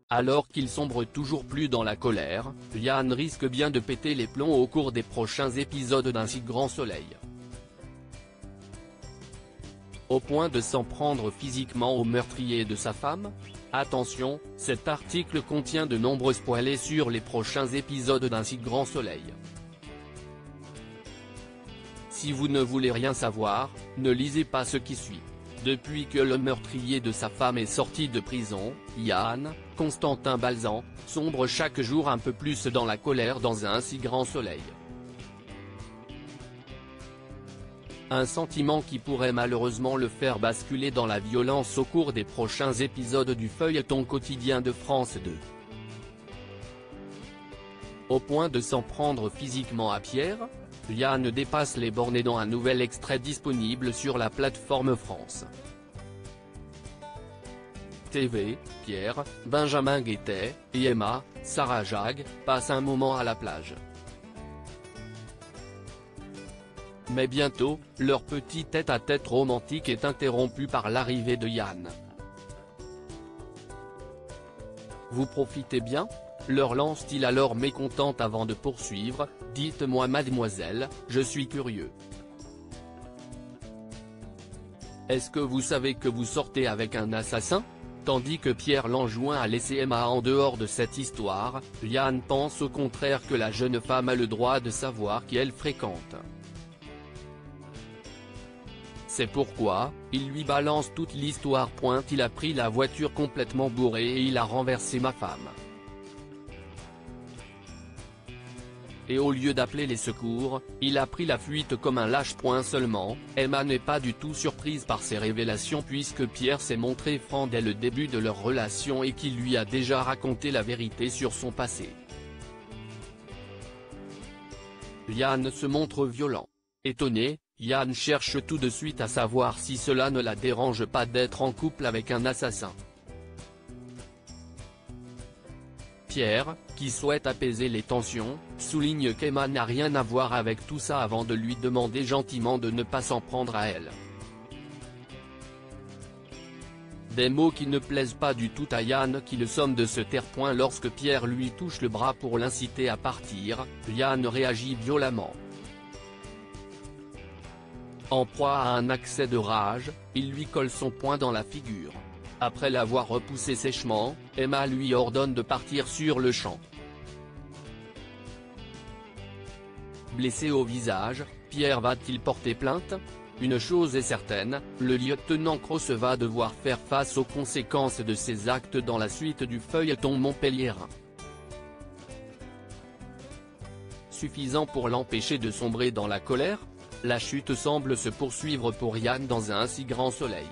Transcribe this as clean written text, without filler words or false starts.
Alors qu'il sombre toujours plus dans la colère, Yann risque bien de péter les plombs au cours des prochains épisodes d'Un si grand soleil. Au point de s'en prendre physiquement au meurtrier de sa femme? Attention, cet article contient de nombreux spoilers sur les prochains épisodes d'Un si grand soleil. Si vous ne voulez rien savoir, ne lisez pas ce qui suit. Depuis que le meurtrier de sa femme est sorti de prison, Yann, Constantin Balzan, sombre chaque jour un peu plus dans la colère dans Un si grand soleil. Un sentiment qui pourrait malheureusement le faire basculer dans la violence au cours des prochains épisodes du feuilleton quotidien de France 2. Au point de s'en prendre physiquement à Pierre, Yann dépasse les bornes dans un nouvel extrait disponible sur la plateforme France TV. Pierre, Benjamin Guettet, et Emma, Sarah Jag, passent un moment à la plage. Mais bientôt, leur petit tête-à-tête romantique est interrompu par l'arrivée de Yann. Vous profitez bien? Leur lance-t-il alors mécontente avant de poursuivre, « Dites-moi mademoiselle, je suis curieux. Est-ce que vous savez que vous sortez avec un assassin ?» Tandis que Pierre l'enjoint à laisser Emma en dehors de cette histoire, Yann pense au contraire que la jeune femme a le droit de savoir qui elle fréquente. C'est pourquoi, il lui balance toute l'histoire. Il a pris la voiture complètement bourrée et il a renversé ma femme. Et au lieu d'appeler les secours, il a pris la fuite comme un lâche. Seulement, Emma n'est pas du tout surprise par ces révélations puisque Pierre s'est montré franc dès le début de leur relation et qu'il lui a déjà raconté la vérité sur son passé. Yann se montre violent. Étonné, Yann cherche tout de suite à savoir si cela ne la dérange pas d'être en couple avec un assassin. Pierre, qui souhaite apaiser les tensions, souligne qu'Emma n'a rien à voir avec tout ça avant de lui demander gentiment de ne pas s'en prendre à elle. Des mots qui ne plaisent pas du tout à Yann qui le somme de se taire. Lorsque Pierre lui touche le bras pour l'inciter à partir, Yann réagit violemment. En proie à un accès de rage, il lui colle son poing dans la figure. Après l'avoir repoussé sèchement, Emma lui ordonne de partir sur le champ. Blessé au visage, Pierre va-t-il porter plainte? Une chose est certaine, le lieutenant Croce va devoir faire face aux conséquences de ses actes dans la suite du feuilleton montpelliérain. Suffisant pour l'empêcher de sombrer dans la colère? La chute semble se poursuivre pour Yann dans Un si grand soleil.